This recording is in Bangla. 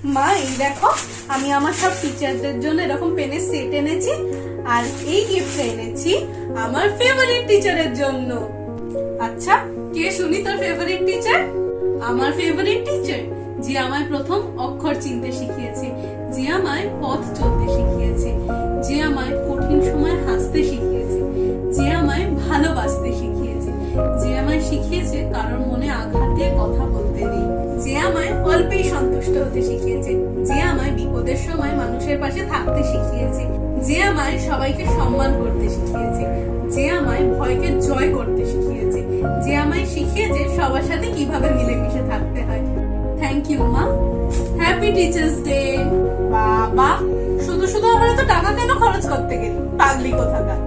মা এই দেখো, আমি আমার সব টিচারদের জন্য এরকম পেনের সেট এনেছি, আর এই গিফট এনেছি আমার ফেভারিট টিচারের জন্য। আচ্ছা, কে শুনি তোর ফেভারিট টিচার? আমার ফেভারিট টিচার যে আমায় প্রথম অক্ষর চিনতে শিখিয়েছে, যে আমায় পথ চলতে শিখিয়েছে, যে আমায় কঠিন সময় হাসতে শিখিয়েছে, যে আমায় ভালোবাসতে শিখিয়েছে, যে আমায় শিখিয়েছে কারোর মনে আঘাত দিয়ে কথা বলতে নেই, যে আমায় অল্পেই সন্তুষ্ট হতে শিখিয়েছে, যে আমায় বিপদের সময় মানুষের পাশে থাকতে শিখিয়েছে, যে আমায় সবাইকে সম্মান করতে শিখিয়েছে, যে আমায় ভয়কে জয় করতে শিখিয়েছে, যে আমায় শিখিয়েছে সবার সাথে কিভাবে মিলেমিশে থাকতে হয়। থ্যাংক ইউ মা। Happy teachers day. বাবা, শুধু শুধু আমার তো টাকা কেন খরচ করতে গেলি, পাগলি কোথাকার।